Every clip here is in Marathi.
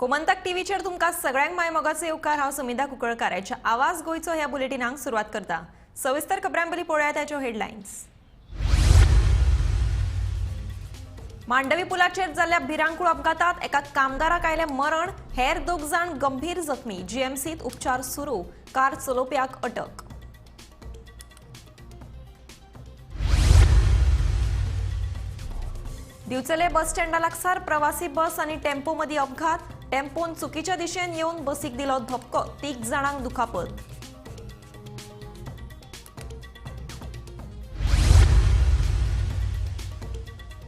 गोमंतक टीव्हीचेर तुमकां सगळ्यांक माय मोगाचो येवकार। हांव सुमिता कुंकळकाराच्या आवाज गोयचो ह्या बुलेटिनाक सुरवात करता। सविस्तर खबरांपयलीं पळोवया ताच्यो हेडलायन्स। मांडवी पुलाचेर जाल्ल्या भिरांकूळ अपघातात एका कामगाराक आयलें मरण, हेर 2 जाण गंभीर जखमी। जीएमसीत उपचार सुरू, कार चलोवप्याक अटक। दिवचले बस स्टँडा लागसार प्रवासी बस आनी टेम्पो मदीं अपघात। टेम्पोन चुकीच्या दिशेन येवन बसीक दिलो धपको, 3 जाणांक दुखापत।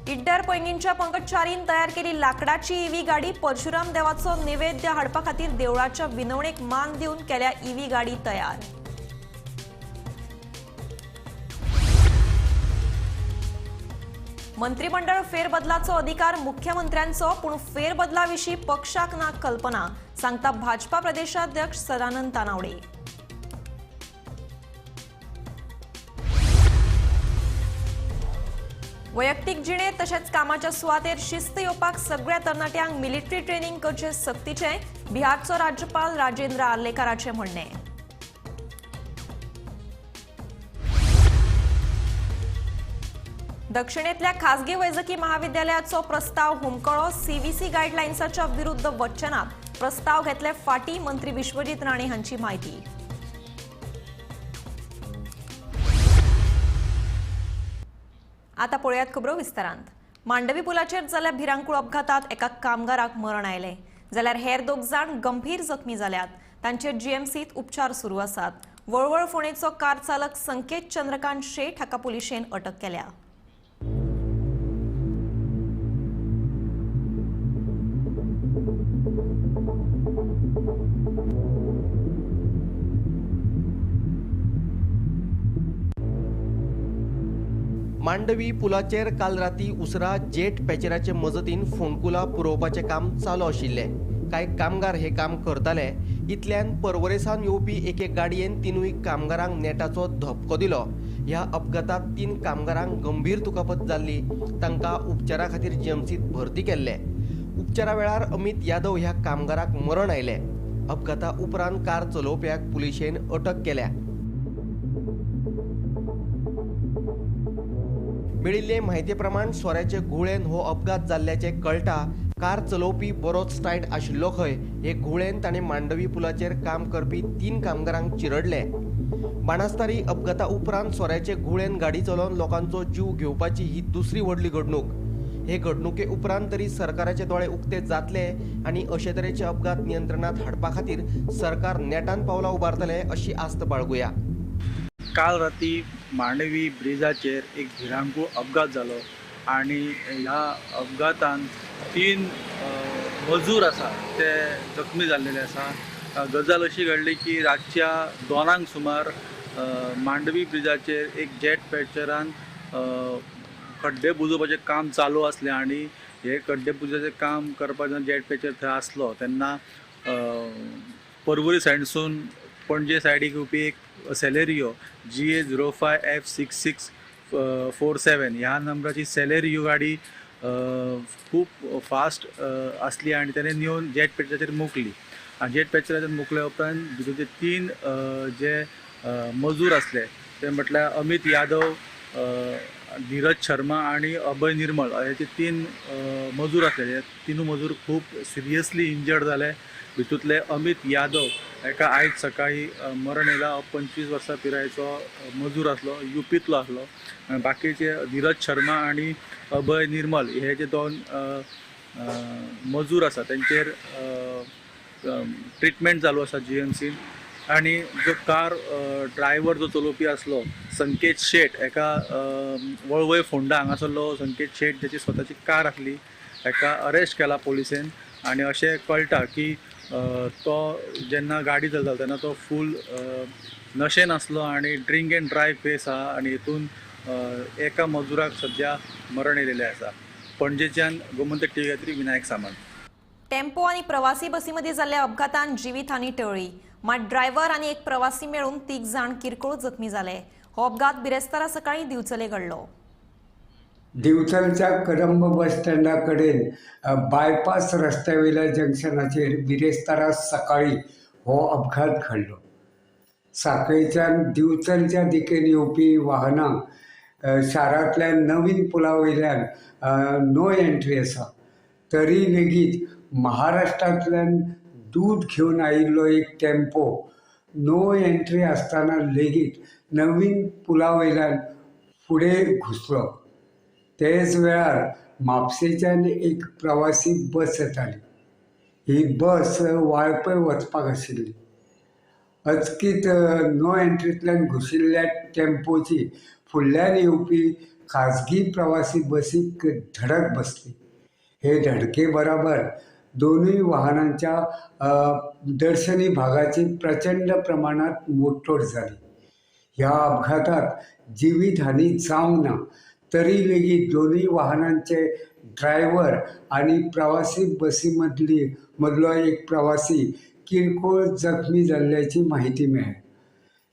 इड्ड्यार पैंगीणच्या पंकजचारीन तयार केली लाकडाची ईव्ही गाडी। परशुराम देवाचो नैवेद्य हाडपा खातीर देवळाच्या विनवणेक मान दिवन केल्या ईव्ही गाडी तयार। मंत्रिमंडळ फेरबदलाचो अधिकार मुख्यमंत्र्यांचो, पूण फेरबदलाविशीं पक्षाक ना कल्पना, सांगता भाजपा प्रदेशाध्यक्ष सदानंद तानावडे। वैयक्तीक जिणे तशेंच कामाच्या सुवातेर शिस्त येवपाक सगळ्या तरणाट्यांक मिलिटरी ट्रेनिंग करचे सक्तीचे, बिहारचो राज्यपाल राजेंद्र आर्लेकराचें म्हणणें। दक्षिणेतल्या खासगी वैजकी महाविद्यालयाचो प्रस्ताव हुमकळो। सीव्हीसी गायडलायन्साच्या विरुद्ध वचचे नात, प्रस्ताव घेतले फाटी। मंत्री विश्वजीत राणे हांची माहिती। आता पळयात खबरो विस्तारांत। मांडवी पुलाचेर जाल्ल्या भिरांकूळ अपघातात एका कामगाराक मरण आयलें, जाल्यार हेर 2 जाण गंभीर जखमी जाल्यात। तांचेर जीएमसीत उपचार सुरू आसात। वळवळ फोंडेचो कार चालक संकेत चंद्रकांत शेठ हाका पुलिशेन अटक केल्या। मांडवी पुलाचेर काल राती उसरा जेट पॅचराचे मजतीन फोंडकुला पुरोवपाचे काम चालू आशिल्ले। कांय कामगार हे काम करताले, इतल्यान पर्वरेसान येवपी एके गाडयेन 3 कामगारांक नेटाचो धपको दिलो। ह्या अपघातात 3 कामगारांक गंभीर दुखापत जाल्ली, तांकां उपचारा खातीर जीएमसीत भरती केल्ले। उपचारा वेळार अमित यादव ह्या कामगाराक मरण आयलें। अपघाता उपरांत कार चलोवप्याक पुलिशेन अटक केल्या। मेळिल्ले म्हायती प्रमाण सोऱ्याचे घुवळेन हो अपघात जाल्ल्याचे कळटा। कार चलोवपी बरोच टायट आशिल्लो खंय, हे घुवळेन ताणें मांडवी पुलाचेर काम करपी 3 कामगारांक चिरडले। बाणास्तारी अपघाता उपरांत सोऱ्याचे घुवळेन गाडी चलोवन लोकांचो जीव घेवपाची ही दुसरी व्हडली घडणूक। हे घडणुके उपरांत तरी सरकाराचे दोळे उक्ते जातले आनी अशे तरेचे अपघात नियंत्रणात हाडपा खातीर सरकार नेटान पावलां उबारतले अशी आस्त बाळगुया। काल राती मांडवी ब्रिजाचेर एक भिरांकूळ अपघात जालो आणि ह्या अपघातान 3 मजूर आसा ते जखमी जाल्लेले आसा। गजाल अशी घडली की रातच्या 2 सुमार मांडवी ब्रिजाचेर एक जेट पॅचरान खड्डे बुजोवपाचें काम चालू आसलें आणि हे खड्डे बुजोवपाचें काम करपाक जेन्ना जेट पॅचर थंय आसलो तेन्ना पर्वरी सायडसून पणजे सायडीक येवपी एक सेलेरियो GA05F6647 ह्या नंबराची सेलेरियो गाडी खूप फास्ट आसली आणि त्याने नेऊन जेट पॅचराचेर मुकली। आणि जेट पॅचराचेर मुकल्या उपरांत भितरचे 3 जे मजूर आसले ते म्हटल्यार अमित यादव, धीरज शर्मा आणि अभय निर्मळ हे 3 मजूर आसले। हे 3 मजूर खूप सिरियसली इंजर्ड जाले। भितूतले अमित यादव एका आयज सकाळी मरण येयला। 25 वर्सां पिरायेचो मजूर आसलो, यूपीतलो आसलो। बाकीचे धीरज शर्मा आणि अभय निर्मल हे जे 2 मजूर आसा त्यांचेर ट्रिटमेंट चालू आसा जीएमसीन। आणि जो कार ड्रायव्हर जो चलोवपी आसलो संकेत शेठ, एका वळवय फोंडा हांगासरलो संकेत शेठ, त्याची स्वताची कार आसली, एका अरेस्ट केला पुलिसेन। आणि अशें कळटा की तो जेन्ना गाडी चलता तेन्ना तो फूल नशेन आसलो आणि ड्रिंक एंड ड्रायव्ह केस आहा आणि हितून एका मजुराक सध्या मरण येयलेलें आसा। पणजेच्यान गोमंतक टीव्ही खातीर विनायक सामंत। टेम्पो आणि प्रवासी बसी मदीं जाल्ल्या अपघातान जिवीतहानी टळ्ळी, मात ड्रायव्हर आणि एक प्रवासी मेळून 3 जाण किरकोळ जखमी जाले। हो अपघात बिरेस्तारा सकाळी दिवचले घडलो। दिवचलच्या कदंब बस स्टँडा कडेन बायपास रस्त्यावयल्या जंक्शनाचेर बिरेस्तारा सकाळी हो अपघात घडलो. साखळेच्यान दिवचलच्या दिकेन येवपी वाहनांक शारांतल्या नवीन पुला वयल्यान नो एंट्री आसा. तरी लेगीत महाराष्ट्रांतल्यान दूध घेवन आयिल्लो एक टेम्पो नो एंट्री आसतना लेगीत नवीन पुला वयल्यान फुडें घुसलो. तेच वेळार म्हापशेच्यान एक प्रवासी बस येताली. ही बस वाळपय वचपाक आशिल्ली. अचकीत नो एंट्रींतल्यान घुशिल्ल्या टेम्पोची फुडल्यान येवपी खाजगी प्रवासी बसीक धडक बसली. हे धडके बरोबर दोनूय वाहनांच्या दर्शनी भागाची प्रचंड प्रमाणात मोडतोड जाली. ह्या अपघातात जिवीतहानी जावंक ना. तरी लेगीत दोनूय वाहनांचे ड्रायव्हर आणि प्रवासी मदलो एक प्रवासी किरकोळ जखमी जाल्ल्याची माहिती मेळ्ळी.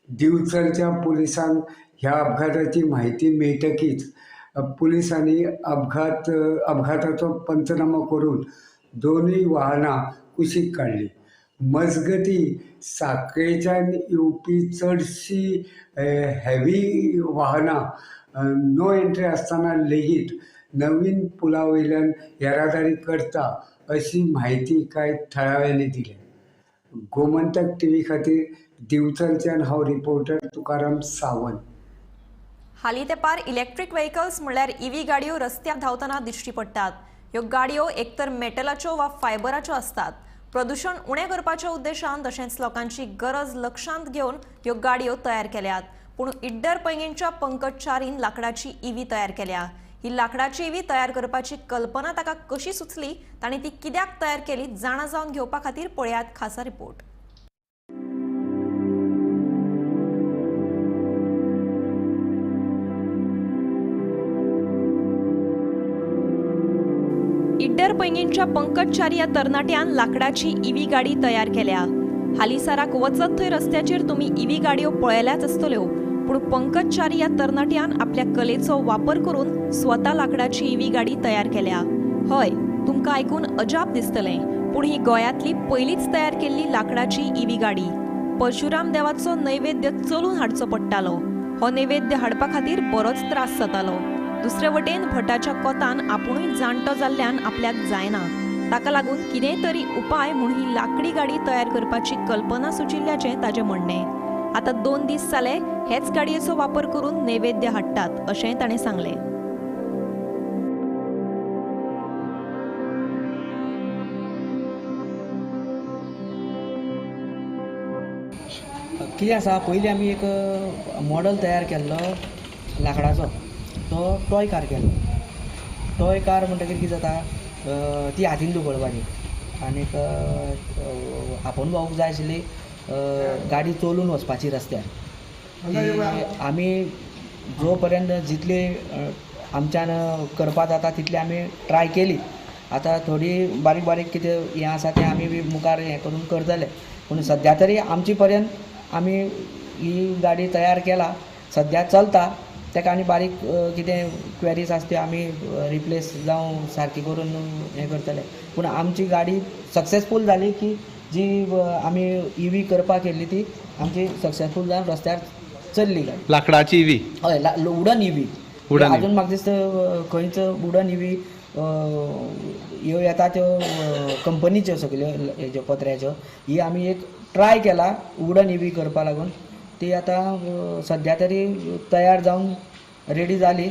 दिवचलच्या पुलिसांक ह्या अपघाताची माहिती मेळटकीच पुलिसांनी अपघाताचो पंचनामो करून दोनूय वाहनां कुशीक काडली. मजगती साखळेच्यान येवपी चडशीं हेवी वाहनां नो एंट्री आसतना लेगीत नवीन पुला वयल्यान येरादारी करता अशी माहिती कांय थळाव्यांनी दिली. गोमंतक टीव्ही खातीर दिवचलच्यान हांव रिपोर्टर तुकाराम सावंत. हालीं तेंपार इलेक्ट्रीक व्हेकल्स म्हणल्यार ईव्ही गाडयो रस्त्यार धांवतना दिश्टी पडटात. ह्यो गाडयो एकतर मेटलाच्यो वा फायबराच्यो आसतात. प्रदूषण उणें करपाच्या उद्देशान तशेंच लोकांची गरज लक्षांत घेवन ह्यो गाडयो तयार केल्यात. पूण इड्डर पैंगीणच्या पंकज च्यारीन लाकडाची ईव्ही तयार केल्या. ही लाकडाची ईव्ही तयार करपाची कल्पना ताका कशी सुचली, तांणी ती कित्याक तयार केली जाणा जावन घेवपा खातीर पळयात खासा रिपोर्ट. इड्डर पैंगीणच्या पंकज च्यारी या तरणाट्यान लाकडाची ईव्ही गाडी तयार केल्या. हालीसराक वचत थंय रस्त्याचेर तुमी ईव्ही गाडयो पळयल्याच आसतल्यो. पूण पंकज च्यारी या तरणाट्यान आपल्या कलेचो वापर करून स्वता लाकडाची ईव्ही गाडी तयार केल्या. हय, तुमकां आयकून अजाप दिसतलें, पूण ही गोंयांतली पयलीच तयार केल्ली लाकडाची ईव्ही गाडी. परशुराम देवाचो नैवेद्य चलून हाडचो पडटालो. हो नैवेद्य हाडपा खातीर बरोच त्रास जातालो. दुसरे वटेन भटाच्या कोतान आपुणूय जाणटो जाल्ल्यान आपल्याक जायना. ताका लागून कितेंय तरी उपाय म्हूण ही लाकडी गाडी तयार करपाची कल्पना सुचिल्ल्याचें ताचें म्हणणें. आतां 2 दीस जाले हेच गाडयेचो वापर करून नैवेद्य हाडटात अशेंय ताणें सांगलें. कितें आसा, पयलीं आमी एक मॉडल तयार केल्लो लाकडाचो. तो टॉय कार केल्लो. टॉय कार म्हणटकीर कितें जाता, ती हातीन धुकळपाची आनीक आपूण भावूक जाय आशिल्ली गाडी चलून वचपाची रस्त्यार. आमी जो पर्यंत जितली आमच्यान करपा जाता तितली आमी ट्राय केली. आतां थोडी बारीक बारीक कितें हें आसा तें आमी बी मुखार हें करून करतले. पूण सद्या तरी आमची पर्यंत आमी ही गाडी तयार केला. सद्या चलता. ताका आनी बारीक कितें क्वेरीज आसा त्यो आमी रिप्लेस जावं सारकी करून हें करतले. पूण आमची गाडी सक्सेसफूल जाली की जी आमी ईव्ही करपाक केल्ली ती आमची सक्सेसफूल जावन रस्त्यार चल्ली गाडी. लाकडाची ईव्ही. हय, वुडन ईव्ही. अजून म्हाका दिसता खंयच वुडन ईव्ही ह्यो येता त्यो कंपनीच्यो सगल्यो हेज्यो पत्र्याच्यो. ही आमी एक ट्राय केला वुडन ईव्ही करपा लागून. ती आतां सद्या तरी तयार जावन रेडी जाली,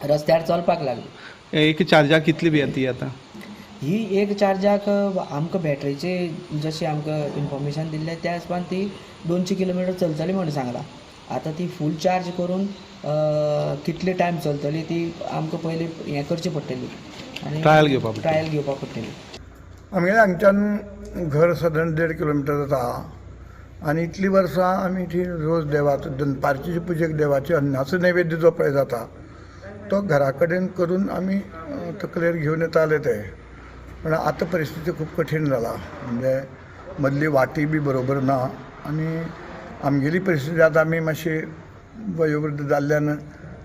रस्त्यार चलपाक लागली. एक चार्जाक कितली बी येता आतां? ही एक चार्जाक आमकां बॅटरीची जशी आमकां इन्फॉर्मेशन दिल्लें त्या हिशोबान ती 200 किलोमिटर चलतली म्हणून सांगला. आतां ती फूल चार्ज करून कितले टायम चलतली ती आमकां पयलीं हें करची पडटली आनी ट्रायल घेवपाक पडटली. हांगच्यान घर सादारण 1.5 किलोमिटर जाता आनी इतलीं वर्सां आमी थंय रोज देवाचो दनपारची पुजेक देवाचे अन्नाचो नैवेद्य जो पळय जाता तो घरा कडेन करून आमी तकलेर घेवन येताले ते. पण आतां परिस्थिती खूब कठीण जाला. म्हणजे मदली वाटी बी बरोबर ना आनी आमगेली परिस्थिती आतां आमी मातशी वयोवृद्ध जाल्ल्यान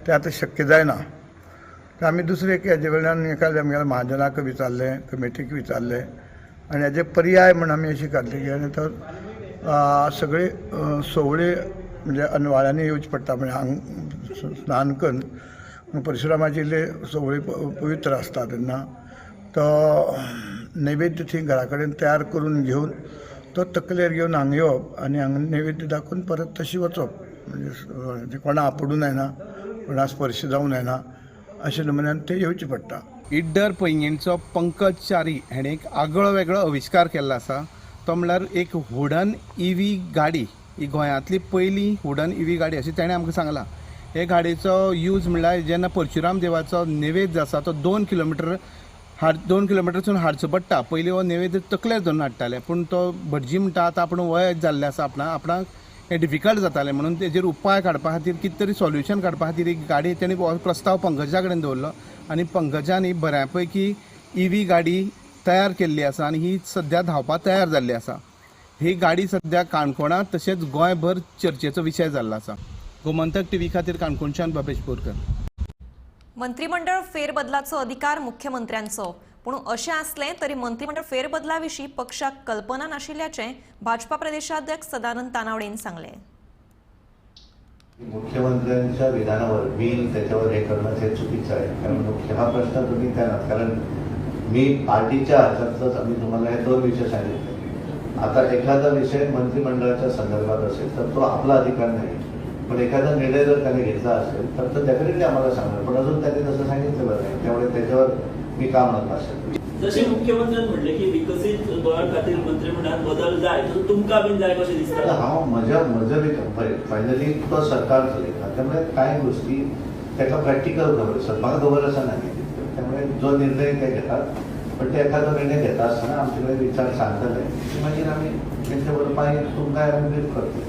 तें आतां शक्य जायना. तर आमी दुसरे हेजे कडल्यान आमगेल्या महाजनाक विचारलें, कमिटीक विचारलें आनी हेजे पर्याय म्हण आमी अशी काडली की आनी तो सगळे सोवळे म्हणजे अनवाळ्यांनी येवचे पडटा, म्हणजे स्नान करून परशुरामाचे इल्ले सोवळे पवित्र आसता तेन्ना तो नैवेद्य थंय घरा कडेन तयार करून घेवन तो तकलेर घेवन हांगा येवप आनी हांगा नैवेद्य दाखोवन परत तशी वचप, म्हणजे कोणा आपडूं जायना, कोणा स्पर्श जावं जायना अशे नमुन्यान ते येवचें पडटा. इड्डर पैंगीणचो पंकज च्यारी हेणे एक आगळो वेगळो आविश्कार केल्लो आसा. तो म्हणल्यार एक वुडन ईव्ही गाडी, ही गोंयांतली पयली वुडन ईव्ही गाडी अशी ताणें आमकां सांगलां. हे गाडयेचो यूज म्हणल्यार जेन्ना परशुराम देवाचो नैवेद्य आसा तो 2 किलोमिटरसून हाडचो पडटा. पयलीं हो नैवेद्य तकलेर धरून हाडटाले, पूण तो भटजी म्हणटा आतां आपूण वय जाल्लें आसा, आपणाक हें डिफिकल्ट जातालें, म्हणून तेजेर उपाय काडपा खातीर कितें तरी सोल्युशन काडपा खातीर एक गाडी तेणी प्रस्ताव पंकजा कडेन दवरलो आनी पंकजान ही बऱ्या पैकी ईव्ही गाडी तयार केल्ली आसा आनी ही सद्या धांवपाक तयार जाल्ली आसा. ही गाडी सद्या काणकोणां तशेंच गोंयभर चर्चेचो विशय जाल्लो आसा. गोमंतक टीव्ही खातीर काणकोणच्यान बाबेश बोरकर. मंत्रिमंडळ फेरबदलाचो अधिकार मुख्यमंत्र्यांचो, पूण अशें आसलें तरी मंत्रिमंडळ फेरबदला विशीं पक्षाक कल्पना नाशिल्ल्याचें भाजपा प्रदेशाध्यक्ष सदानंद तानावडेन सांगलें. मुख्यमंत्र्यांच्या विधानावर मी त्याच्यावर हे करणं हे चुकीचं आहे, कारण हा प्रश्न तुम्ही त्यानं, कारण मी पार्टीच्या ह्याच्यातलंच आम्ही तुम्हाला हे 2 विषय सांगितले. आता एखादा विषय मंत्रिमंडळाच्या संदर्भात असेल तर तो आपला अधिकार नाही, पण एखादा निर्णय जर त्याने घेतला असेल तर तो डेफिनेटली आम्हाला सांगणार, पण अजून त्याने तसं सांगितलेलं नाही, त्यामुळे त्याच्यावर मी काम नका असेल. जसे मुख्यमंत्र्यांनी म्हणले की विकसित गोंया खातीर मंत्रिमंडळात बदल जाय, तर तुमकां बीन जाय कशें दिसता? हांव म्हज्या फायनली तो सरकार चलयता, त्यामुळे कांय गोष्टी ताका प्रॅक्टिकल खबर आसतात, म्हाका खबर आसा ना, त्यामुळे जो निर्णय ते घेतात, पण ते एखादो निर्णय घेता आसतना आमचे कडेन विचार सांगतले, मागीर आमी तेंच्या बरोबर तुमकां ब्रीफ करतले.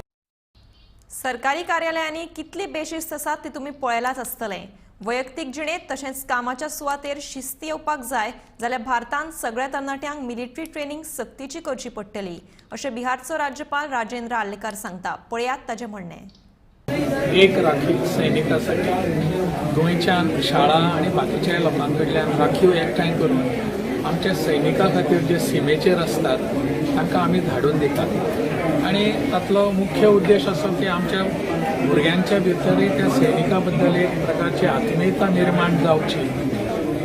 सरकारी कार्यालयांनी कितली बेशिस्त आसात ती तुमी पळयलाच आसतलें. वैयक्तीक जिणेंत तशेंच कामाच्या सुवातेर शिस्त येवपाक जाय जाल्यार भारतांत सगळ्या तरणाट्यांक मिलिटरी ट्रेनिंग सक्तीची करची पडटली, अशें बिहारचो राज्यपाल राजेंद्र आर्लेकर सांगता. पळयात ताचें म्हणणें. एक राखीव सैनिकासाठी गोंयच्यान शाळा आनी बाकीच्या लोकां कडल्यान राखीव एकठांय करून आमच्या सैनिकां खातीर जे सीमेचेर असतात तांकां आमी धाडून दितात आनी तातलो मुख्य उद्देश असो की आमच्या भुरग्यांच्या भितरय त्या सैनिका बद्दल एक प्रकारची आत्मीयता निर्माण जावची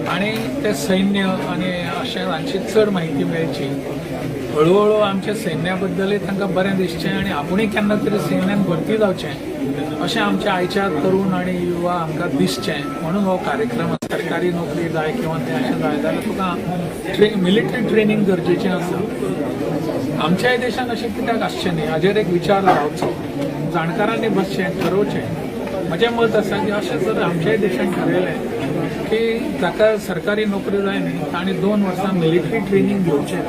आनी ते सैन्य आनी अशें तांची चड म्हायती मेळची. हळूहळू आमच्या सैन्या बद्दलय तांकां बरें दिसचें आनी आपुणूय केन्ना तरी सैन्यान भरती जावचें अशें आमच्या आयच्या तरूण आनी युवा आमकां दिसचें, म्हणून हो कार्यक्रम सरकारी नोकरी जाय किंवा तें अशें जाय जाल्यार तुका मिलिटरी ट्रेनिंग गरजेचें आसा. आमच्याय देशान अशें कित्याक आसचें न्ही हाजेर एक विचार रावचो, जाणकारांनी बसचें, ठरोवचें. म्हजें मत आसा की अशें जर आमच्याय देशान ठरयलें की जाका सरकारी नोकरी जाय न्ही ताणी 2 वर्सां मिलिटरी ट्रेनिंग घेवचें,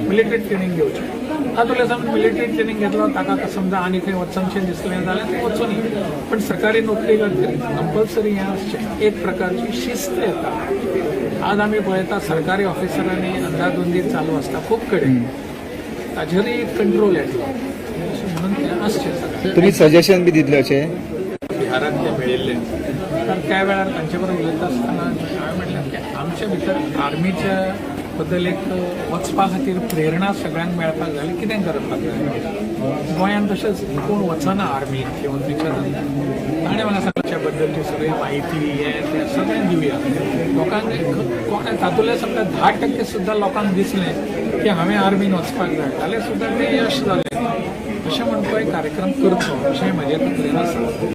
मिलिटरी ट्रेनिंग घेवचें. तातूंतले समज मिलिटरी ट्रेनिंग घेतलो ताका समजा आनी खंय वचनशें दिसलें जाल्यार तें वचूं न्ही, पण सरकारी नोकरी खातीर कंपल्सरी हें आसचें, एक प्रकारची शिस्त येता. आज आमी पळयता सरकारी ऑफिसरांनी अंदाधुंदी चालू आसता खूब कडेन, ताजेरय कंट्रोल येतलो, म्हणून तें आसचें. तुम्ही सजेशन बी दितले अशें बिहारांत ते मेळिल्ले, तर त्या वेळार तांचे बरोबर उलयता आसतना हांवें म्हटलें की आमच्या भितर आर्मीच्या बद्दल एक वचपा खातीर प्रेरणा सगळ्यांक मेळपाक जाय, कितें करपाक जाय. गोंयांत तशेंच कोण वचना आर्मीक किंवा विचारना. ताणें म्हाका सांगच्या बद्दलची सगळी म्हायती हें तें सगळें दिवया लोकांक. कोण तातूंतले समजा 10% सुद्दां लोकांक दिसलें की हांवें आर्मीन वचपाक जाय जाल्यार सुद्दां तें यश जालें. अशें म्हणून तो एक कार्यक्रम करचो अशें म्हजें तकलेन आसा.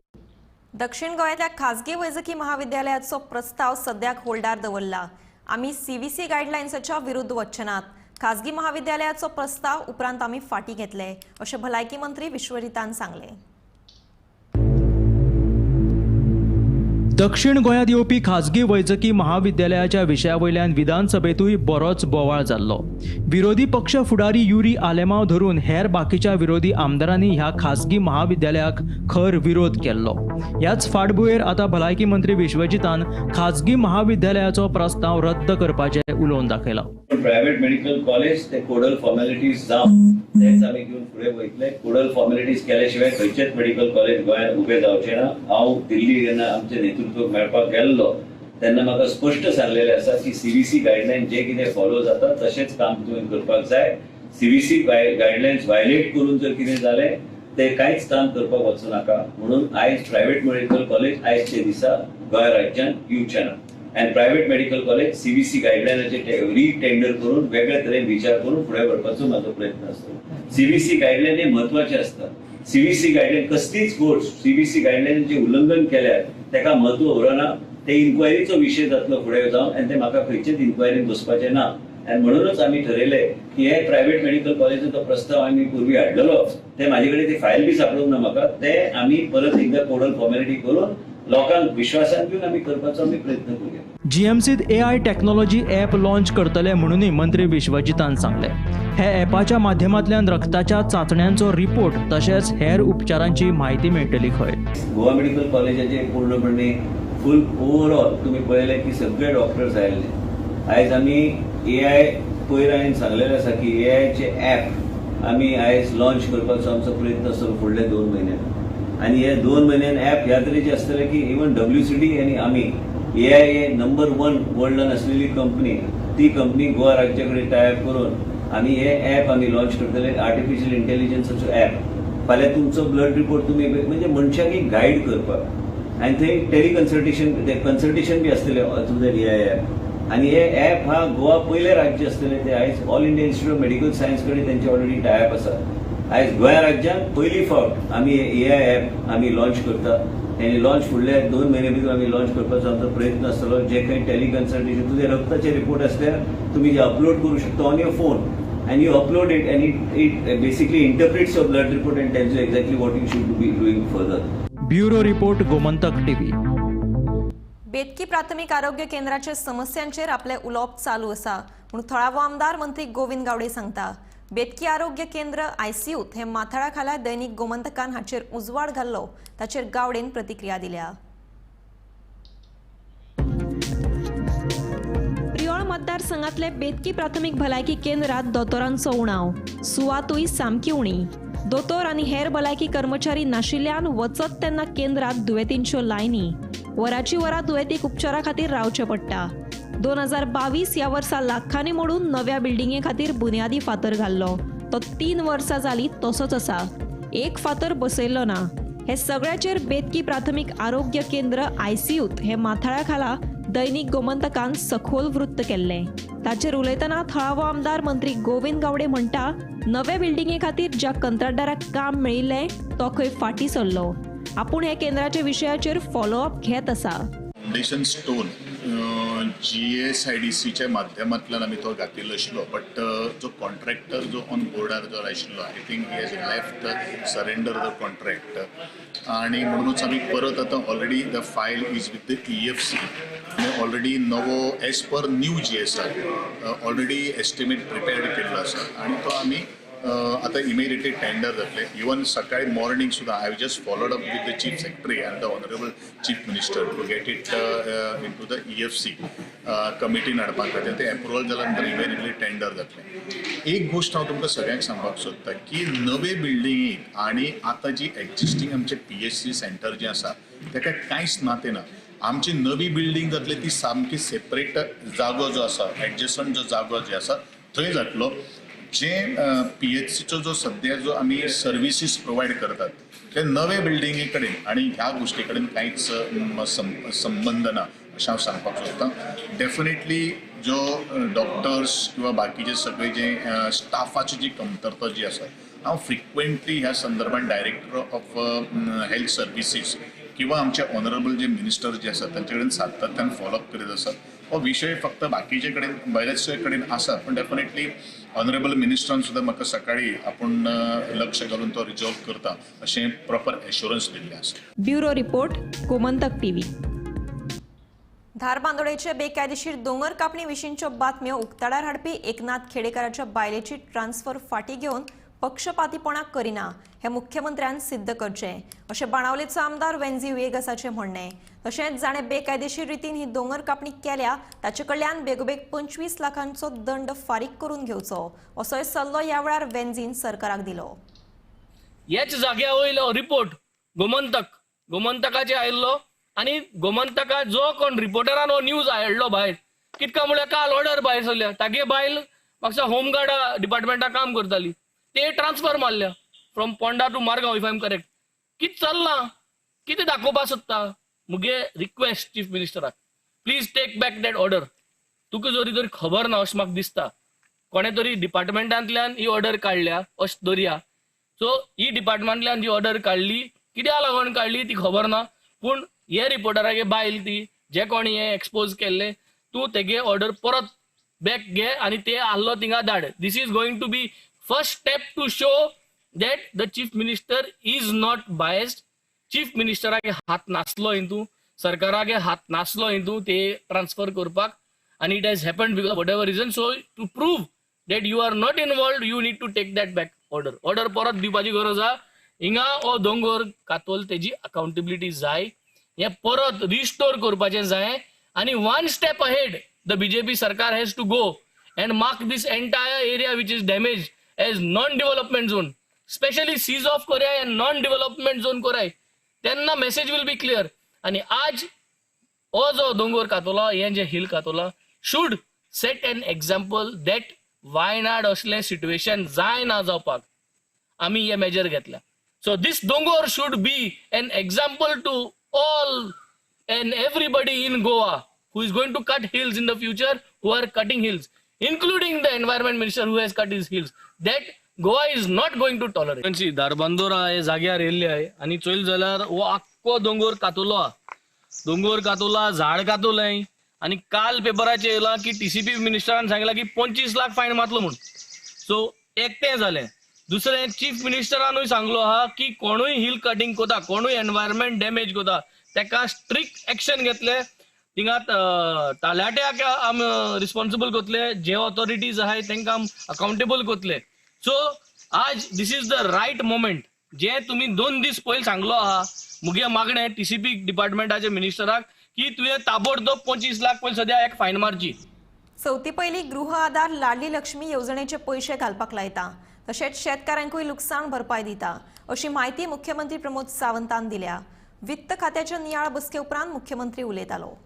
दक्षिण गोंयांतल्या खाजगी वैजकी महाविद्यालयाचो प्रस्ताव सद्याक होल्डार दवरला. आमी CVC गायडलायन्साच्या विरुद्ध वचचे नात. खाजगी महाविद्यालयाचो प्रस्ताव उपरांत आमी फाटीं घेतले, अशें भलायकी मंत्री विश्वरितान सांगलें. दक्षिण गोंयांत येवपी खाजगी वैजकी महाविद्यालयाच्या विशयावयल्यान विधानसभेतूय बरोच बोवाळ जाल्लो. विरोधी पक्ष फुडारी युरी आलेमांव धरून हेर बाकीच्या विरोधी आमदारांनी ह्या खाजगी महाविद्यालयाक खर विरोध केल्लो. ह्याच फाटभुंयेर आतां भलायकी मंत्री विश्वजितान खाजगी महाविद्यालयाचो प्रस्ताव रद्द करपाचें उलोवन दाखयलां. प्रायव्हेट मेडिकल कॉलेज ते कोडल फॉर्मॅलिटीज जावन तेच आमी घेवन फुडें वयतले. कोडल फॉर्मॅलिटीज केल्या शिवाय खंयचेच मेडिकल कॉलेज गोंयांत उबें जावचें ना. हांव दिल्ली जेन्ना आमचे नेतृत्व मेळपाक गेल्लो तेन्ना म्हाका स्पश्ट सांगलेलें आसा की CBC गायडलायन जे कितें फॉलो जाता तशेंच काम तुवें करपाक जाय. CBC गायडलायन्स व्हायलेट करून जर कितें जालें ते कांयच काम करपाक वचूं नाका. म्हणून आयज प्रायव्हेट मेडिकल कॉलेज आयजचे दिसा गोंय राज्यांत येवचें ना. आनी प्रायव्हेट मेडिकल कॉलेज CBC गायडलायनाचे रिटेंडर करून वेगळे तरेन विचार करून फुडें व्हरपाचो म्हाजो प्रयत्न आसता. CBC गायडलायन हे म्हत्वाचे आसता. CBC गायडलायन कसलीच गोष्ट CBC गायडलायनाचें उल्लंघन केल्यार ताका म्हत्व उरना. ते इन्क्वायरीचो विशय जातलो फुडें जावन आनी ते म्हाका खंयचेच इन्क्वायरीन बसपाचें ना. आनी म्हणूनच आमी ठरयलें की हे प्रायव्हेट मेडिकल कॉलेजाचो प्रस्ताव आमी पूर्वी हाडलेलो ते म्हाजे कडेन ती फायल बी सापडूंक ना म्हाका. ते आमी परत एकदा कोडल फॉर्मेलिटी करून लोकांक विश्वासान घेवन आमी करपाचो आमी प्रयत्न करूया. GMCत AI टेक्नॉलॉजी ॲप लॉन्च करतले म्हणूनय मंत्री विश्वजितान सांगले. हे ॲपाच्या माध्यमांतल्यान रक्ताच्या चाचण्यांचो रिपोर्ट तशेंच हेर उपचारांची म्हायती मेळटली खंय. गोवा मेडिकल कॉलेजाचे पूर्णपणे फूल ओवरऑल तुम्ही पळयलें की सगळे डॉक्टर्स आयिल्ले. आयज आमी AI पयर हांवें सांगलेलें आसा की AIचे ॲप आमी आयज लॉन्च करपाचो आमचो प्रयत्न आसतलो फुडले 2 म्हयन्यान. आनी हे 2 म्हयन्यान ॲप ह्या तरेचे आसतले की इवन WCD आनी आमी AI हे नंबर 1 वर्ल्डान आसलेली कंपनी ती कंपनी गोवा राज्या कडेन टायअप करून आमी हे ॲप आमी लॉन्च करतले. आर्टिफिशियल इंटेलिजन्साचो ॲप फाल्यां तुमचो ब्लड रिपोर्ट तुमी म्हणजे मनशाक एक गायड करपाक आनी थंय टेलिकन्सल्टेशन कन्सल्टेशन बी आसतलें थ्रू दॅट AI ॲप. आनी हे ॲप हा गोवा पयलें राज्य आसतलें ते आयज all India institute of medical science कडेन तेंचे ऑलरेडी टायअप आसा. आयज गोंया राज्यांत पयली फावट आमी हे AI ॲप आमी लॉन्च करता. आनी लॉन्च फुडल्या 2 म्हयने भितर आमी लॉन्च करपाचो आमचो प्रयत्न आसतलो. जे काही टेलिकन्सल्टेशन तुजे रक्ताचे रिपोर्ट आसल्यार तुमी जे अपलोड करूं शकता on your phone and you upload it and it basically interprets your blood report and tells you exactly what you should be doing further. Bureau report Gomantak TV. बेतकी प्राथमिक आरोग्य केंद्राचे समस्यांचेर आपले उलोवप चालू आसा म्हूण थळावो आमदार मंत्री गोविंद गावडे सांगता. बेतकी आरोग्य केंद्र ICUत हे माथाळा खाला दैनिक गोमंतकान हाचेर उजवाड घाल्लो ताचेर गावडेन प्रतिक्रिया दिल्या. प्रियोळ मतदारसंघातले बेतकी प्राथमिक भलायकी केंद्रात दोतोरांचो उणाव. सुवातूय सामकी उणी. दोतोर आनी हेर भलायकी कर्मचारी नाशिल्ल्यान वचत तेन्ना केंद्रात दुयेंतींच्यो लायनी. वराची वरां दुयेंतीक उपचारा खातीर रावचें पडटा. 2022 ह्या वर्सा लाखांनी मोडून नव्या बिल्डिंगे खातीर बुन्यादी फातर घाल्लो. तो 3 वर्सां जाली तसोच आसा. एक फातर बसयल्लो ना. हे सगळ्याचेर बेतकी प्राथमिक आरोग्य केंद्र ICUत हे माथाळ्या खाला दैनिक गोमंतकान सखोल वृत्त केल्लें. ताचेर उलयतना थळावो आमदार मंत्री गोविंद गावडे म्हणटा नवे बिल्डिंगे खातीर ज्या कंत्राटदाराक काम मेळिल्लें तो खंय फाटीं सरलो. आपूण हे केंद्राच्या विशयाचेर फॉलोअप घेत आसा. फाउंडेशन स्टोन GSIDCच्या माध्यमांतल्यान आमी तो घातिल्लो आशिल्लो. बट जो कॉन्ट्रॅक्टर जो ऑन बोर्डार जो आशिल्लो I think he has left surrender the contract आनी म्हणूनच आमी परत आतां already the file is with the EFC आनी ऑलरेडी नवो as per new GSR already estimate prepared केल्लो आसा आनी तो आमी आता इमिडिएटली टेंडर जातले. इवन सकाळी मॉर्निंग सुद्धा I just followed up with the chief secretary and the honourable chief minister to get it in to the EFC कमिटीन हाडपाक खातीर ते अप्रुवल जाल्या नंतर इमिडिएटली टेंडर जातले. एक गोष्ट हांव तुमकां सगळ्यांक सांगपाक सोदता की नवे बिल्डिंगेक आनी आतां जी एक्झिस्टींग आमचे PHC सेंटर जे आसा ताका कांयच नातें ना. आमची नवी बिल्डिंग जातली ती सामकी सेपरेट जागो जो आसा एडजस्टंट जो जागो जे आसा थंय जातलो. जे PHCचो जो सध्या जो आमी सर्विसीस प्रोवायड करतात ते नवे बिल्डिंगे कडेन आनी ह्या गोश्टी कडेन कांयच संबंध ना अशें हांव सांगपाक सोदतां. डेफिनेटली जो डॉक्टर्स किंवा बाकीचे सगळे जे स्टाफाची जी कमतरता जी आसा हांव फ्रिक्वेंटली ह्या संदर्भात डायरेक्टर ऑफ हेल्थ सर्विसीस किंवा आमचे ऑनरेबल जे मिनिस्टर जे आसात तांचे कडेन सातत्यान फॉलोअप करीत आसात. हो विशय फक्त बाकीचे कडेन बऱ्याचशे कडेन आसा पण डेफिनेटली ऑनरेबल मिनिस्टरान सुद्दां म्हाका सकाळी आपूण लक्ष घालून तो रिजॉल्व करता अशें प्रॉपर एश्युरन्स दिल्लें आसा. Bureau report Gomantak TV. धारबांदोडेचे बेकायदेशीर दोंगर कापणी विशींच्यो बातम्यो उक्ताडार हाडपी एकनाथ खेडेकाराच्या बायलेची ट्रान्सफर फाटी घेवन पक्षपातीपणा करिना हे मुख्यमंत्र्यान सिद्ध करचें अशें बाणावलेचो आमदार वेंझी वेगसाचें म्हणणें. तशेंच जाणें बेकायदेशीर रितीन ही दोंगर कापणी केल्या ताचे कडल्यान बेगोबेग 25 लाखांचो दंड फारीक करून घेवचो असोय सल्लो ह्या वेळार वेंझीन सरकाराक दिलो. ह्याच जाग्या वयलो रिपोर्ट गोमंतकाचे आयिल्लो आनी गोमंतका जो कोण रिपोर्टरान हो न्यूज हाडलो भायर कितका म्हळ्यार काल ऑर्डर भायर सरल्या तागे बायल म्हाका होमगार्ड डिपार्टमेंटात काम करताली ते ट्रान्सफर मारल्या from Ponda to Margao if I am correct. कितें चल्लां कितें दाखोवपा सोदता. मुगे रिक्वेस्ट चीफ मिनिस्टराक please take back that order. तुका जरी तरी खबर ना अशें म्हाका दिसता. कोणे तरी डिपार्टमेंटांतल्यान ही ऑर्डर काडल्या अशें धरया. सो ही डिपार्टमेंटांतल्यान जी ऑर्डर काडली कित्याक लागून काडली ती खबर ना. पूण हे रिपोर्टरागे बायल ती जे कोणी हे एक्सपोज केल्ले तूं तेगे ऑर्डर परत बॅक घे आनी ते आल्लो थिंगा धाड. This is going to be first step to show that the chief minister is not biased. Chief मिनिस्टरागे हात नासलो हितू, सरकारागे हात नासलो हितू ते ट्रान्सफर करपाक. आणि it has happened because whatever reason. So to prove that you are not involved you need to take that back order. Order परत दिवपाची गरज आहा. हिंगा हो दोंगर कातोल तेजी अकाउंटेबिलिटी जाय. हे परत रिस्टोर करपाचें जाय. आणि one step ahead the BJP सरकार has to go and mark this entire area which is damage as non development zone. Specially seas of कोराय अँड नॉन डेव्हलपमेंट झोन कोराय तेन्ना मेसेज विल बी क्लियर. आणि आज हो जो दोंगर कातोला हे जे हिल कातोला should set an example that Wayanad असले सिच्युएशन जाय ना जावपाक आमी हे मेजर घेतल्या. सो दिस दोंगर should be an example to all and everybody in Goa who is going to cut hills in the future, who are cutting hills, including the environment minister who has cut his hills, that Goa is not going to tolerate. दारबांदोरा हे जाग्यार येयल्ले आहे आणि चोयल जाल्यार हो आख्खो दोंगर कातोलो हा. दोंगर कातोला झाड कातोलय आणि काल पेपराचेर येयला की टीसीपी मिनिस्टरान सांगला की 25 लाख फायन मारतलो म्हणून. सो एक तें जालें. दुसरें चीफ मिनिस्टरानूय सांगलो आहा की कोणूय हिल कटिंग कोता, कोणूय एनवायरमेंट डॅमेज कोता तेका स्ट्रिक्ट एक्शन घेतले. थिंगा ताल्याट्याक आम रिस्पॉन्सिबल करतले, जे ऑथॉरिटीज आहाय तांकां आम अकाउंटेबल करतले. सो आज दिस इज द रायट मोमेंट. जे तुम्ही 2 दीस पयलीं सांगलो आहा मुगे मागणें टीसीपी डिपार्टमेंटाचे मिनिस्टराक की तुवें ताबडतोब 25 लाख पयलीं सद्या एक फायन मारची. चवथी पयली गृह आधार लाडली लक्ष्मी येवजणेचे पयशे घालपाक लायता. तशेंच शेतकारांकूय लुकसाण भरपाय दिता अशी माहिती मुख्यमंत्री प्रमोद सावंतान दिल्या. वित्त खात्याच्या नियाळ बसके उपरांत मुख्यमंत्री उलयतालो.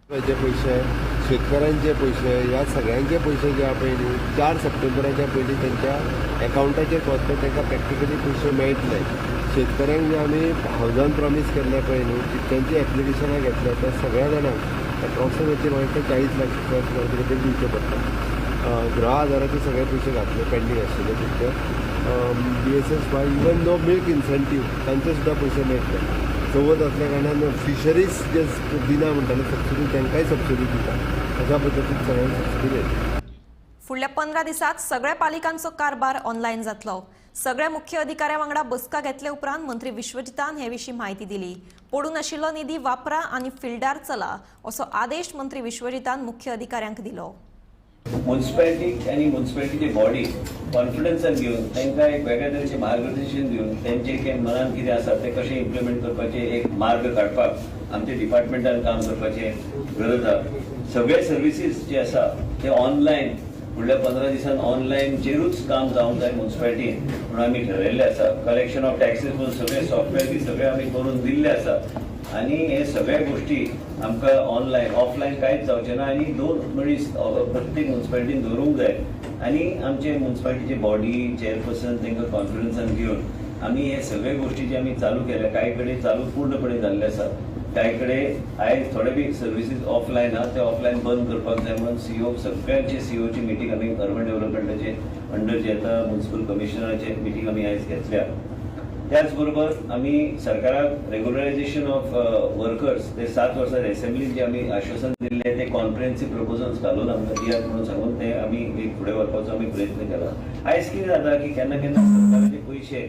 जे पयशे शेतकऱ्यांचे पयशे ह्या सगळ्यांचे पयशे जे पयलीं 4 सप्टेंबराच्या पयलीं त्यांच्या अकाउंटाचेर वचपी तांकां प्रॅक्टिकली पयशे मेळटले. शेतकऱ्यांक जे आमी हावजान प्रॉमीस केल्ले पळय न्हू जितक्यांची एप्लिकेशनां घेतल्या त्या सगळ्या जाणांक एप्रॉक्सिमेटली म्हाका 40 लाख रुपये दिवचे पडटा. गृह आधाराचे सगळे पयशे घातले पेंडींग आशिल्ले तितके. BSS even though milk incentive तांचे सुद्दां पयशे मेळटले. चवथ असल्या कारणान फिशरीज जे दिना म्हणटाले सबसिडी तांकांय सबसिडी दिता. अशा पद्दतीन सगळ्यांक सबसिडी मेळटा. फुडल्या 15 दिसांत सगळ्या पालिकांचो कारभार ऑनलायन जातलो. सगळ्या मुख्य अधिकाऱ्यां वांगडा बसका घेतले उपरांत मंत्री विश्वजितान हे विशीं म्हायती दिली. पडून आशिल्लो निधी वापरा आनी फिल्डार चला असो आदेश मंत्री विश्वजितान मुख्य अधिकाऱ्यांक दिलो. म्युन्सिपॅलिटी आणि म्युन्सिपॅलिटीचे बॉडी कॉन्फिडन्सान घेवन तांकां एक वेगळ्या तरेचें मार्गदर्शन दिवन तेंचे मनान कितें आसा ते कशें इम्प्लिमेंट करपाचें एक मार्ग काडपाक आमच्या डिपार्टमेंटान काम करपाचें गरज आसा. सगळे सर्विसीस जे आसा ते ऑनलायन फुडल्या 15 दिसान ऑनलायनचेरूच काम जावंक जाय म्युन्सिपॅलिटीन म्हणून आमी ठरयल्लें आसा. कलेक्शन ऑफ टॅक्सीस म्हणून सगळे सॉफ्टवेअर बी सगळे आमी करून दिल्ले आसा. आणि हे सगळ्या गोष्टी आमकां ऑनलायन ऑफलायन कांयच जावचें ना. आनी 2 मनीस प्रत्येक म्युन्सिपॅलिटीन दवरूंक जाय. आनी आमचे म्युन्सिपॅलिटीचे बॉडी चेअरपर्सन तांकां कॉन्फिडन्सान घेवन आमी हे सगळे गोष्टी जे आमी चालू केल्या कांय कडेन चालू पूर्णपणे जाल्ले आसा. कांय कडेन आयज थोडे बी सर्विसीस ऑफलायन आहा ते ऑफलायन बंद करपाक जाय म्हणून सीओ सगळ्यांचे सीओची मिटींग आमी अर्बन डेव्हलपमेंटाचे अंडर जे येता म्युन्सिपल कमिशनराचे मिटींग आमी आयज घेतल्या. त्याच बरोबर आमी सरकाराक रेग्युलरायझेशन ऑफ वर्कर्स ते 7 वर्सां एसेंब्लीन जे आमी आश्वासन दिल्ले ते कॉन्फ्रेन्सिव प्रपोजल्स घालून आमकां दियात म्हणून सांगून ते आमी फुडें व्हरपाचो आमी प्रयत्न केला. आयज कितें जाता की केन्ना केन्ना सरकाराचे पयशे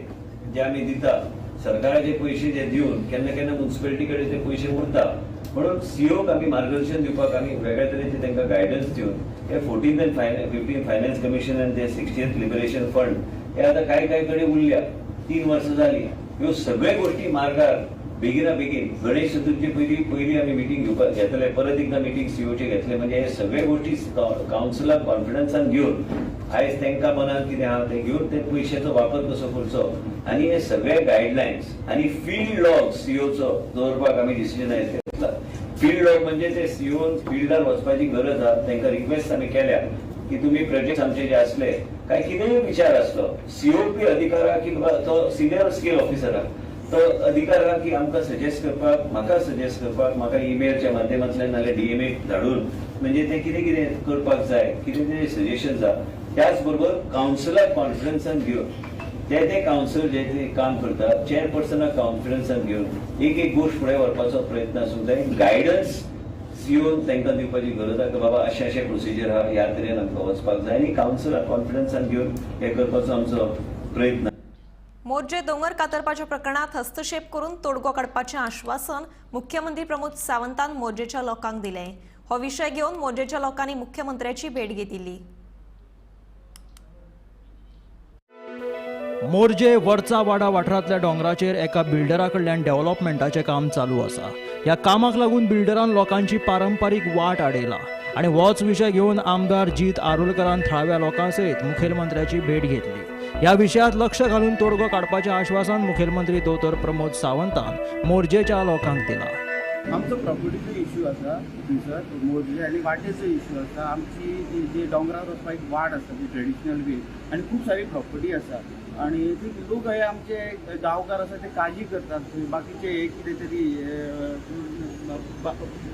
जे आमी दिता सरकाराचे पयशे जे दिवन केन्ना केन्ना म्युन्सिपॅलिटी कडेन ते पयशे उरता. म्हणून सीओक आमी मार्गदर्शन दिवपाक आमी वेगळ्या तरेचे तांकां गायडन्स दिवन हे 14th and 15th finance commission आनी ते 60th लिबरेशन फंड हे आतां कांय कडेन उरल्या. 3 वर्सां जाली. ह्यो सगळे गोष्टी मार्गार बेगिना बेगीन गणेश चतुर्थी पयलीं आमी मिटींग घेतले. परत एकदा मिटींग सीओचे घेतले. म्हणजे हे सगळे गोष्टी कावन्सिलाक कॉन्फिडन्सान घेवन आयज तांकां मनात कितें आहा तें घेवन ते पयशांचो वापर कसो करचो आणि हे सगळे गायडलायन्स आणि फील्ड लॉग सीओचो दवरपाक आमी डिसिजन घेतला. फील्ड लॉग म्हणजे ते सीओ फिल्डार वचपाची गरज आहा, तांकां रिक्वेस्ट आमी केल्या की तुम्ही प्रोजेक्ट आमचे जे असले काय कितेंय विचार असलो सीओपी अधिकारा की तो सिनियर स्केल ऑफिसराक तो अधिकार आहा की आमकां सजेस्ट करपाक, म्हाका सजेस्ट करपाक, म्हाका ईमेलच्या माध्यमांतल्यान नाल्यार डीएमए धाडून म्हणजे ते कितें कितें करपाक जाय, कितें कितें सजेशन्स आहा. त्याच बरोबर कावन्सिलाक कॉन्फरन्सान घेवन ते कावन्सिल जे ते काम करता चेअरपर्सनाक कॉन्फरन्सान घेवन एक गोष्ट फुडें व्हरपाचो प्रयत्न आसूंक जाय. गायडन्स सीओन तांकां दिवपाची गरज आहा की बाबा अशे प्रोसिजर आहा, ह्या तरेन आमकां वचपाक जाय आनी कावन्सिलाक कॉन्फरन्सान घेवन हे करपाचो आमचो प्रयत्न. मोर्जे दोंगर कातरपाच्या प्रकरणात हस्तक्षेप करून तोडगो काडपाचें आश्वासन मुख्यमंत्री प्रमोद सावंतान मोर्जेच्या लोकांक दिलें. हो विशय घेवन मोर्जेच्या लोकांनी मुख्यमंत्र्याची भेट घेतिल्ली. मोर्जे वरचा वाडा वाठारांतल्या डोंगराचेर एका बिल्डरा कडल्यान डेव्हलपमेंटाचें काम चालू आसा. ह्या कामाक लागून बिल्डरान लोकांची पारंपारीक वाट आडयला आनी होच विशय घेवन आमदार जीत आरोलकरान थळाव्या लोकां सयत मुखेलमंत्र्याची भेट घेतली. ह्या विशयांत लक्ष घालून तोडगो काडपाचें आश्वासन मुखेलमंत्री दोतोर प्रमोद सावंतान मोर्जेच्या लोकांक दिलां. आमचो प्रॉपर्टीचो इश्यू आसा थंयसर मोर्जे आनी वाटेचो इश्यू आसा. आमची जी डोंगरार वचपाक एक वाट आसा ती ट्रेडिशनल वे आनी खूब सारी प्रॉपर्टी आसा आनी लोक हे आमचे गांवकार आसा ते काळजी करतात. बाकीचे हे कितें तरी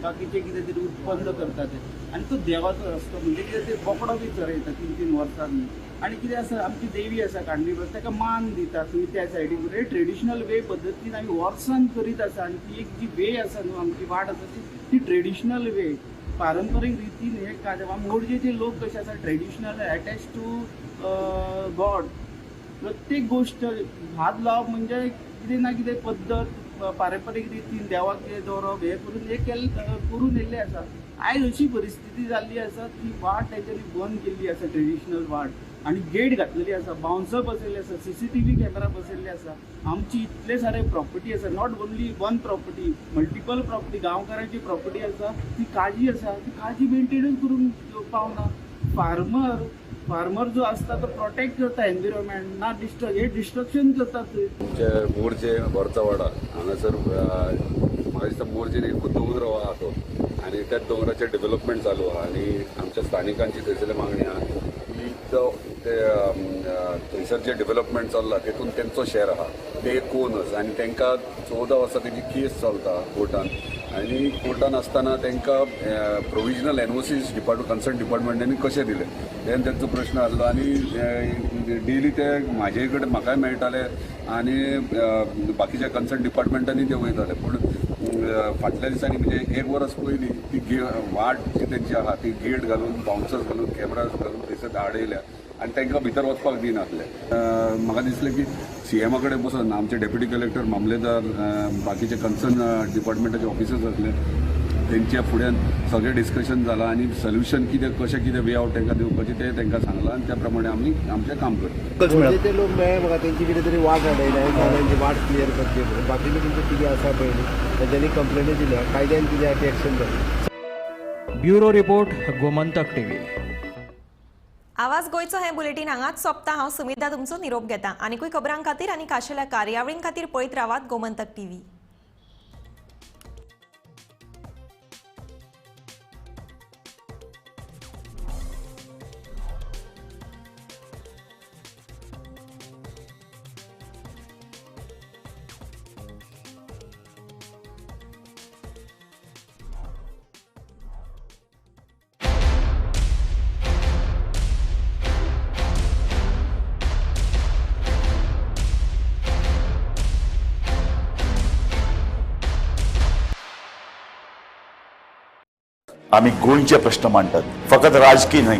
बाकीचे कितें तरी उत्पन्न करतात आनी तो देवाचो रस्तो म्हणजे कितें ते बोकडो बी चरयता 3-3 वर्सांनी आनी कितें आसा आमची देवी आसा कांडणीबस ताका मान दिता थंय त्या सायडीक ट्रेडिशनल वे पद्दतीन आमी वर्सान करीत आसा आनी ती एक जी वे आसा न्हू आमची वाट आसा ती ट्रेडिशनल वे पारंपारीक रितीन हे कार्य. मोर्जेचे लोक कशे आसा ट्रेडिशनल अटॅच टू गॉड. प्रत्येक गोष्ट हात लावप म्हणजे कितें ना कितें पद्दत पारंपारीक रितीन देवाक कितें दवरप हे करून हे करून येयल्ले आसा. आयज अशी परिस्थिती जाल्ली आसा ती वाट तेंच्यांनी बंद केल्ली आसा ट्रेडिशनल वाट आनी गेट घातलेली आसा, बाउन्सर बसयल्ले आसा, CCTV कॅमेरा बसयल्ले आसा. आमची इतले सारे प्रॉपर्टी आसा, not only one property, multiple property गांवकारांची प्रॉपर्टी आसा ती काळजी आसा ती काळजी मेंटेनच करूंक पावना. फार्मर जो असता तो प्रोटेक्ट करता एनवायरमेंट ना हे डिस्ट्रक्शन करतात. मोर्जे वरचा वाडा हांगासर म्हाका दिसता मोर्जेन एक दोंगर आहा तो आनी त्या दोंगराचें डेव्हलपमेंट चालू आहा आनी आमच्या स्थानिकांची थंयसरली मागणी आहा की तो ते थंयसर जे डेव्हलपमेंट चल्ला तेतून तेंचो शेअर आहा ते एक कोनस आनी तांकां 14 वर्सां तेजी केस चलता कोर्टान आनी कोर्टान आसतना तांकां प्रोविजनल एनओसीज कन्सर्न डिपार्टमेंटांनी कशें दिले तेन्ना तेंचो प्रश्न आसलो आनी डेली ते म्हाजे कडेन म्हाकाय मेळटाले आनी बाकीच्या कन्सर्न डिपार्टमेंटांनी ते वयताले पूण फाटल्या दिसांनी म्हणजे 1 वर्स पयलीं ती वाट जी तेंची आहा ती गेट घालून बाउन्सर्स घालून कॅमेराज घालून थंयसर आडयल्या आनी तांकां भितर वचपाक दिनासले. म्हाका दिसलें की CM कडेन बसून आमचे डेप्युटी कलेक्टर मामलेदार बाकीचे कन्सर्न डिपार्टमेंटाचे ऑफिसर्स आसले तेंच्या फुड्यान सगळें डिस्कशन जालां आनी सोल्युशन कशें कितें वे आवट तांकां दिवपाचें तें तांकां सांगलां आनी त्या प्रमाणे आमी आमचें काम करता. ते लोक मेळ्ळे म्हाका तेंची कितें तरी वाट आडयल्या तांची वाट क्लियर करची बाकीचे तुमचें कितें आसा पळय तेंच्यांनी कंप्लेनी दिल्या कायद्यान कितें एक्शन जाता. Bureau report Gomantak TV. आवाज गोयचो हे बुलेटिन हांगाच सोंपता. हांव सुमिता तुमचो निरोप घेता. आनीकूय खबरां खातीर आनी खाशेल्या कार्यावळीं खातीर पळयत रावात गोमंतक TV. आम्ही गोंयचे प्रश्न मांडटात, फकत राजकीय न्हय,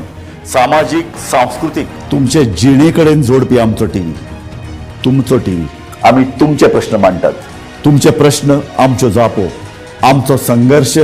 सामाजिक सांस्कृतिक. तुमचे जिणेकडेन जोडपी आमचो टीव्ही, तुमचो टीव्ही. आम्ही तुमचे प्रश्न मांडटात. तुमचे प्रश्न आमच्यो जापो, आमचो संघर्श